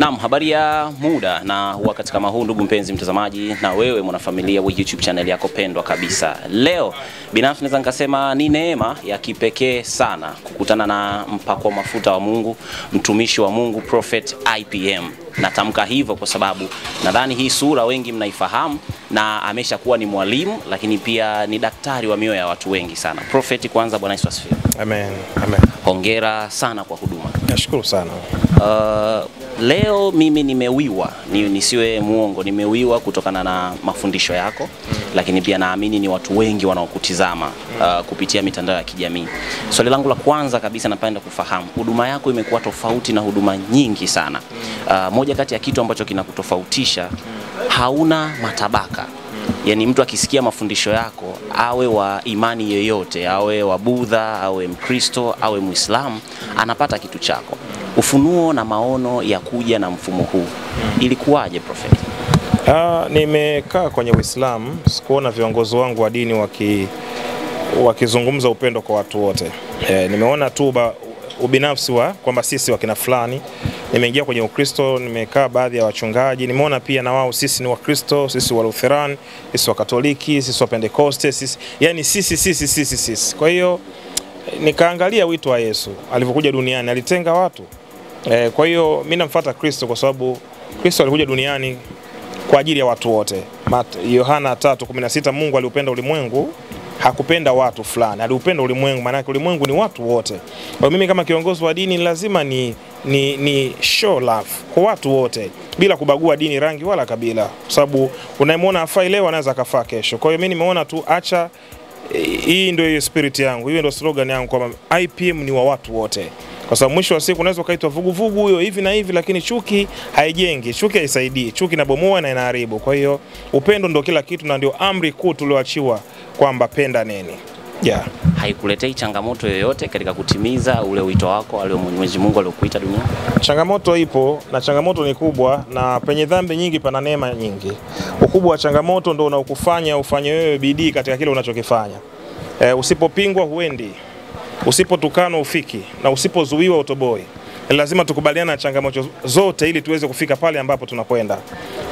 Naam, habari ya muda na wakati kama huu, ndugu mpenzi mtazamaji na wewe mwanafamilia wa YouTube channel yako pendwa kabisa. Leo binafsi naweza nikasema ni neema ya kipekee sana kukutana na mpakwa mafuta wa Mungu, mtumishi wa Mungu, Prophet IPM. Natamka hivyo kwa sababu nadhani hii sura wengi mnaifahamu, na ameshakuwa ni mwalimu lakini pia ni daktari wa mioyo ya watu wengi sana. Prophet, kwanza Bwana Yesu asifiwe. Amen. Amen. Hongera sana kwa huduma. Nashukuru sana. Leo mimi nimewiwa, nisiwe muongo, nimewiwa kutokana na mafundisho yako, lakini pia naamini ni watu wengi wanaokutizama kupitia mitandao ya kijamii. Swali langu la kwanza kabisa, napenda kufahamu huduma yako imekuwa tofauti na huduma nyingi sana. Moja kati ya kitu ambacho kinakutofautisha, hauna matabaka. Yani mtu akisikia mafundisho yako, awe wa imani yoyote, awe wa Budha, awe Mkristo, awe Muislamu, anapata kitu chako. Ufunuo na maono ya kuja na mfumo huu, ilikuwaje Prophet? Nimekaa kwenye Uislamu, sikuona viongozi wangu wa dini wakizungumza upendo kwa watu wote. Nimeona tu ubinafsi wa kwamba sisi wakina fulani. Nimeingia kwenye Ukristo, nimekaa baadhi ya wachungaji, nimeona pia na wao sisi ni Wakristo, sisi wa Lutheran, sisi wa Katoliki, sisi wa Pentecoste, sisi, yani sisi. Kwa hiyo nikaangalia wito wa Yesu alivyokuja duniani, alitenga watu. Kwa hiyo mimi namfuata Kristo kwa sababu Kristo alikuja duniani kwa ajili ya watu wote. Yohana 3:16, Mungu aliupenda ulimwengu, hakupenda watu fulani, aliupenda ulimwengu, maana yake ulimwengu ni watu wote. Kwa hiyo mimi kama kiongozi wa dini lazima ni show love kwa watu wote bila kubagua dini, rangi wala kabila, kwa sababu unayemwona afai leo anaweza kafaa kesho. Kwa hiyo mimi nimeona tu acha, hii ndio hiyo spirit yangu, hiyo ndio slogan yangu kwamba IPM ni wa watu wote. Kwa sababu mwisho wa siku unaweza kaitwa vuguvugu huyo hivi na hivi, lakini chuki haijengi, chuki haisaidii, chuki inabomoa na inaharibu. Kwa hiyo upendo ndio kila kitu, na ndio amri kuu tulioachiwa kwamba penda nini. Yeah. Haikuletei changamoto yoyote katika kutimiza ule wito wako alio Mwenyezi Mungu aliokuita duniani? Changamoto ipo, na changamoto ni kubwa, na penye dhambi nyingi pana neema nyingi. Ukubwa wa changamoto ndio unaokufanya ufanye wewe bidii katika kile unachokifanya. Usipopingwa huendi, usipotukanwa ufiki, na usipozuiwa utoboi. Lazima tukubaliana na changamoto zote ili tuweze kufika pale ambapo tunakwenda.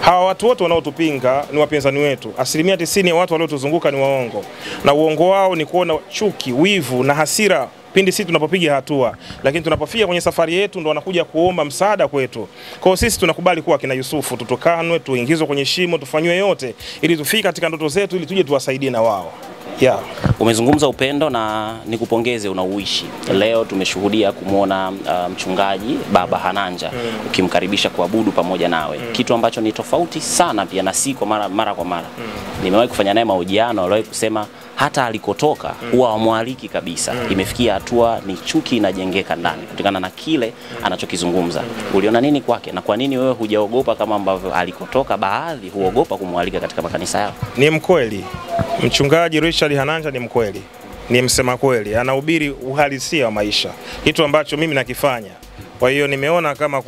Hawa watu wote wanaotupinga ni wapinzani wetu. 90% ya watu waliotuzunguka ni waongo, na uongo wao ni kuona chuki, wivu na hasira pindi sisi tunapopiga hatua, lakini tunapofika kwenye safari yetu ndo wanakuja kuomba msaada kwetu. Kwa hiyo sisi tunakubali kuwa kina Yusufu, tutukanwe, tuingizwe kwenye shimo, tufanywe yote ili tufike katika ndoto zetu, ili tuje tuwasaidie na wao. Yeah. Umezungumza upendo na nikupongeze, unauishi. Leo tumeshuhudia kumuona mchungaji Baba Hananja ukimkaribisha kuabudu pamoja nawe. Kitu ambacho ni tofauti sana pia na si kwa mara kwa mara. Nimewahi kufanya naye mahojiano, aliwahi kusema hata alikotoka huwa wamwaliki kabisa. Imefikia hatua ni chuki inajengeka ndani kutokana na kile anachokizungumza. Uliona nini kwake, na kwa nini wewe hujaogopa kama ambavyo alikotoka baadhi huogopa kumwalika katika makanisa yao? Ni mkweli. Mchungaji Richard Hananja ni mkweli. Ni msema kweli. Anahubiri uhalisia wa maisha. Kitu ambacho mimi nakifanya. Kwa hiyo nimeona kama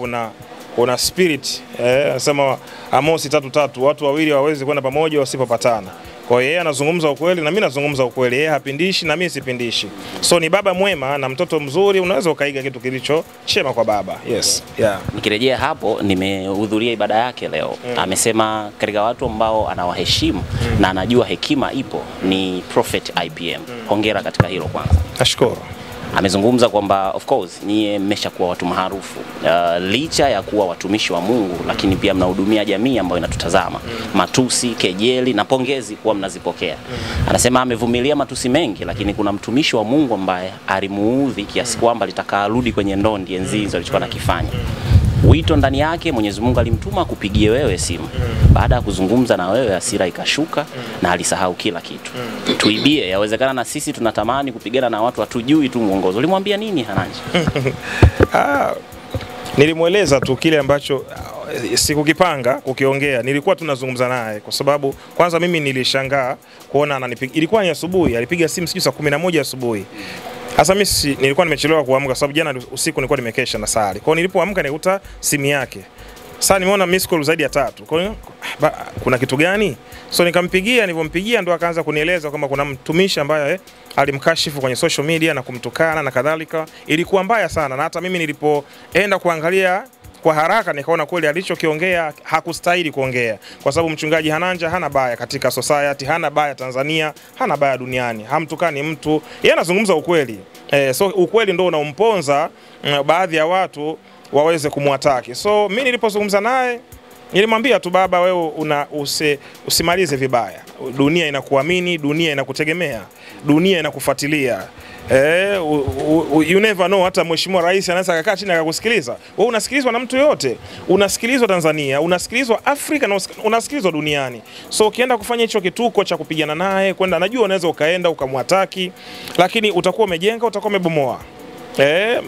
kuna spirit, anasema Amos 3:3, watu wawili hawawezi kwenda pamoja wasipopatana. Kwa hiyo yeye anazungumza ukweli na mimi nazungumza ukweli. Yeye hapindishi na mimi sipindishi. So ni baba mwema na mtoto mzuri, unaweza ukaiga kitu kilicho chema kwa baba. Yes. Yeah. Nikirejea hapo, nimehudhuria ibada yake leo. Amesema katika watu ambao anawaheshimu na anajua hekima ipo ni Prophet IPM. Hongera katika hilo kwanza. Nashukuru. Amezungumza kwamba of course nyie mmeshakuwa watu maarufu, licha ya kuwa watumishi wa Mungu, lakini pia mnahudumia jamii ambayo inatutazama. Matusi, kejeli na pongezi kuwa mnazipokea. Anasema amevumilia matusi mengi, lakini kuna mtumishi wa Mungu ambaye alimuudhi kiasi kwamba litaka arudi kwenye ndondi enzi hizo alichokuwa nakifanya. Wito ndani yake Mwenyezi Mungu alimtuma kupigie wewe simu. Baada ya kuzungumza na wewe, hasira ikashuka na alisahau kila kitu. Tuibie, yawezekana na sisi tunatamani kupigana na watu hatujui tu mwongozo. Ulimwambia nini Hananja? Nilimweleza tu kile ambacho sikukipanga kukiongea. Nilikuwa tunazungumza naye kwa sababu kwanza mimi nilishangaa kuona ananipiga. Ilikuwa ni asubuhi, alipiga simu sijui saa 11 asubuhi. Sasa mimi nilikuwa nimechelewa kuamka kwa sababu jana usiku nilikuwa nimekesha na sali. Kwa hiyo nilipoamka nikuta simu yake. Sasa nimeona miss call zaidi ya 3. Kwa hiyo kuna kitu gani? So nikampigia, nilipompigia ndo akaanza kunieleza kwamba kuna mtumishi ambaye alimkashifu kwenye social media na kumtukana na kadhalika. Ilikuwa mbaya sana, na hata mimi nilipoenda kuangalia kwa haraka nikaona kweli alichokiongea hakustahili kuongea, kwa sababu mchungaji Hananja hana baya katika society, hana baya Tanzania, hana baya duniani, hamtukani mtu, yeye anazungumza ukweli. So ukweli ndio unaomponza baadhi ya watu waweze kumwataki. So mimi nilipozungumza naye nilimwambia tu, baba, wewe usimalize vibaya. Dunia inakuamini, dunia inakutegemea, dunia inakufuatilia. You never know, hata mheshimiwa rais anaweza kukaa chini akakusikiliza. Wewe unasikilizwa na mtu yote, unasikilizwa Tanzania, unasikilizwa Afrika na unasikilizwa duniani. So ukienda kufanya hicho kituko cha kupigana naye, kwenda, najua unaweza ukaenda ukamwataki, lakini utakuwa umejenga, utakuwa umebomoa.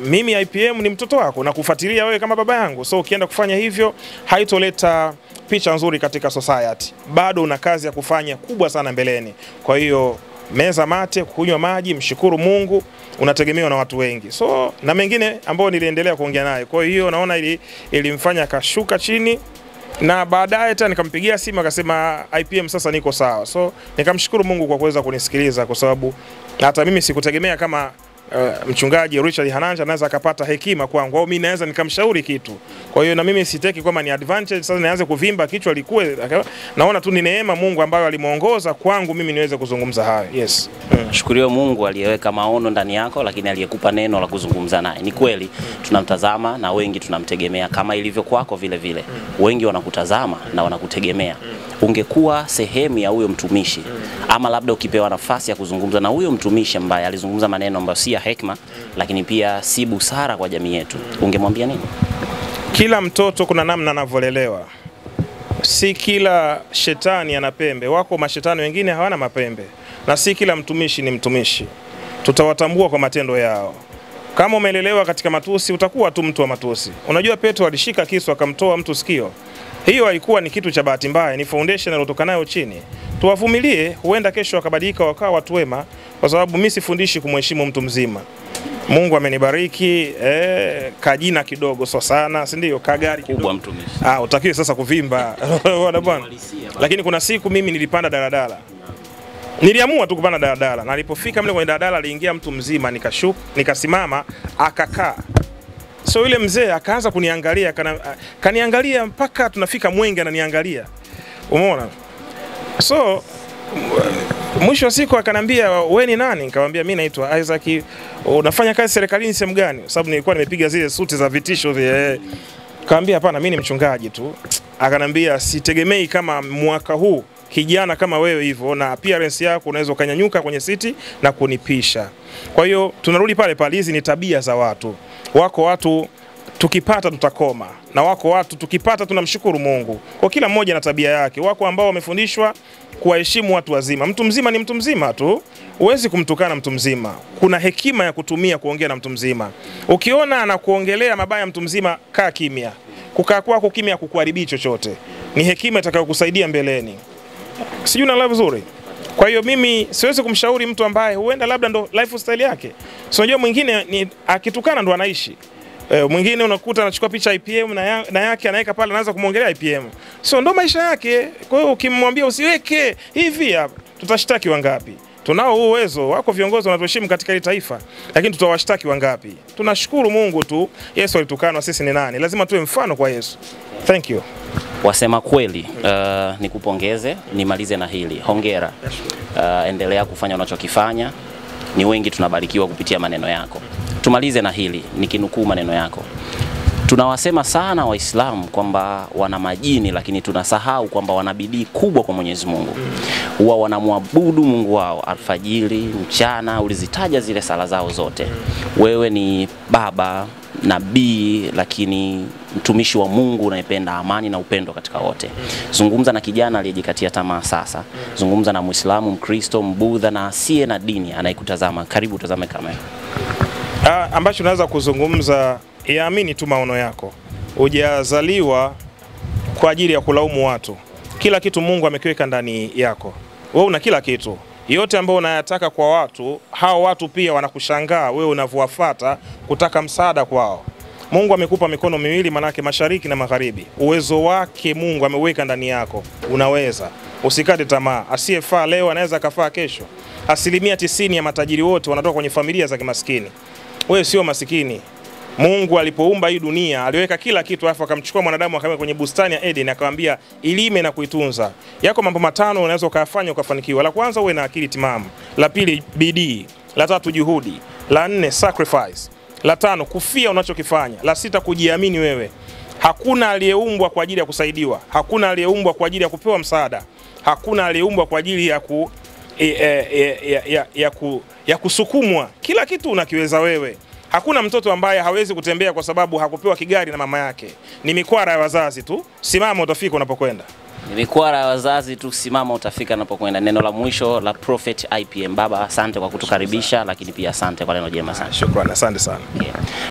Mimi IPM ni mtoto wako na kufuatilia wewe kama baba yangu. So ukienda kufanya hivyo haitoleta picha nzuri katika society. Bado una kazi ya kufanya kubwa sana mbeleni. Kwa hiyo meza mate, kunywa maji, mshukuru Mungu, unategemewa na watu wengi. So na mengine ambao niliendelea kuongea naye. Kwa hiyo naona ilimfanya akashuka chini, na baadaye tena nikampigia simu akasema IPM sasa niko sawa. So nikamshukuru Mungu kwa kuweza kunisikiliza, kwa sababu hata mimi sikutegemea kama mchungaji Richard Hananja anaweza akapata hekima kwangu, au mimi naweza nikamshauri kitu. Kwa hiyo na mimi sitaki kwamba ni advantage sasa nianze kuvimba kichwa likue. Naona tu ni neema Mungu ambayo alimuongoza kwangu mimi niweze kuzungumza hayo. Yes. Shukuriwe Mungu aliyeweka maono ndani yako, lakini aliyekupa neno la kuzungumza naye. Ni kweli tunamtazama na wengi tunamtegemea, kama ilivyo kwako vile vile. Wengi wanakutazama na wanakutegemea. Ungekuwa sehemu ya huyo mtumishi, ama labda ukipewa nafasi ya kuzungumza na huyo mtumishi ambaye alizungumza maneno ambayo si ya hekima, lakini pia si busara kwa jamii yetu, ungemwambia nini? Kila mtoto kuna namna anavyolelewa. Si kila shetani ana pembe. Wako mashetani wengine hawana mapembe. Na si kila mtumishi ni mtumishi. Tutawatambua kwa matendo yao. Kama umelelewa katika matusi, utakuwa tu mtu wa matusi. Unajua Petro alishika kisu akamtoa mtu sikio. Hiyo haikuwa ni kitu cha bahati mbaya, ni foundation iliyotoka nayo chini. Tuwavumilie, huenda kesho wakabadilika wakawa watu wema, kwa sababu mimi sifundishi kumheshimu mtu mzima. Mungu amenibariki kajina kidogo, so sana, si ndio? Kagari kubwa mtumishi. Utakiwe sasa kuvimba. Bwana. Lakini kuna siku mimi nilipanda daladala. Niliamua tu kupanda daladala, na nilipofika mle kwenye daladala aliingia mtu mzima, nikashuka, nikasimama, akakaa. So yule mzee akaanza kuniangalia, kaniangalia mpaka tunafika Mwenge ananiangalia. Umeona? So mwisho wa siku akanambia, wewe ni nani? Nikamwambia mimi naitwa Isaac. Unafanya kazi serikalini sehemu gani? Sababu nilikuwa nimepiga zile suti za vitisho vile. Nikamwambia hapana, mimi ni mchungaji tu. Akanambia sitegemei kama mwaka huu kijana kama wewe hivyo na appearance yako unaweza kanyanyuka kwenye siti na kunipisha. Kwa hiyo tunarudi pale pale, hizi ni tabia za watu. Wako watu tukipata tutakoma, na wako watu tukipata tunamshukuru Mungu. Kwa kila mmoja na tabia yake. Wako ambao wamefundishwa kuwaheshimu watu wazima. Mtu mzima ni mtu mzima tu. Huwezi kumtukana mtu mzima. Kuna hekima ya kutumia kuongea na mtu mzima. Ukiona anakuongelea mabaya mtu mzima, kaa kimya. Kukaa kwako kimya kukuharibi chochote. Ni hekima itakayokusaidia mbeleni. Sijui na vizuri. Kwa hiyo mimi siwezi kumshauri mtu ambaye huenda labda ndo lifestyle yake. So unajua mwingine ni akitukana ndo anaishi. Mwingine unakuta anachukua picha IPM na yake anaweka pale, anaanza kumuongelea IPM. So ndo maisha yake. Kwa hiyo ukimwambia usiweke hivi hapa, tutashtaki wangapi? Tunao uwezo, wako viongozi wanatuheshimu katika hili taifa, lakini tutawashtaki wangapi? Tunashukuru Mungu tu. Yesu alitukanwa, sisi ni nani? Lazima tuwe mfano kwa Yesu. Thank you. Wasema kweli, nikupongeze, nimalize na hili. Hongera. Endelea kufanya unachokifanya. Ni wengi tunabarikiwa kupitia maneno yako. Tumalize na hili, nikinukuu maneno yako. Tunawasema sana Waislamu kwamba wana majini, lakini tunasahau kwamba wana bidii kubwa kwa Mwenyezi Mungu. Huwa wanamwabudu Mungu wao alfajiri, mchana, ulizitaja zile sala zao zote. Wewe ni baba, nabii, lakini mtumishi wa Mungu unayependa amani na upendo katika wote. Zungumza na kijana aliyejikatia tamaa sasa. Zungumza na Muislamu, Mkristo, Mbudha na asiye na dini anayekutazama. Karibu utazame kamera. Ambacho naweza kuzungumza, yaamini tu maono yako. Hujazaliwa kwa ajili ya kulaumu watu. Kila kitu Mungu amekiweka ndani yako. Wewe una kila kitu. Yote ambayo unayataka kwa watu, hao watu pia wanakushangaa wewe unavyowafuata kutaka msaada kwao. Mungu amekupa mikono miwili, manake mashariki na magharibi. Uwezo wake Mungu ameweka ndani yako. Unaweza. Usikate tamaa. Asiyefaa leo anaweza kafaa kesho. 90% ya matajiri wote wanatoka kwenye familia za kimaskini. Wewe sio masikini. Mungu alipoumba hii dunia aliweka kila kitu, alafu akamchukua mwanadamu akamweka kwenye bustani ya Eden, akamwambia ilime na kuitunza. Yako mambo matano unaweza ukayafanya ukafanikiwa. La kwanza, uwe na akili timamu. La pili, bidii. La tatu, juhudi. La nne, sacrifice. La tano, kufia unachokifanya. La sita, kujiamini wewe. Hakuna aliyeumbwa kwa ajili ya kusaidiwa. Hakuna aliyeumbwa kwa ajili ya kupewa msaada. Hakuna aliyeumbwa kwa ajili ya kusukumwa. Kila kitu unakiweza wewe. Hakuna mtoto ambaye hawezi kutembea kwa sababu hakupewa kigari na mama yake. Ni mikwara ya wazazi tu. Simama utafika unapokwenda. Ni mikwara ya wazazi tu, simama utafika unapokwenda. Neno la mwisho la Prophet IPM. Baba, asante kwa kutukaribisha, lakini pia asante kwa neno jema sana. Shukrani, asante sana. Okay.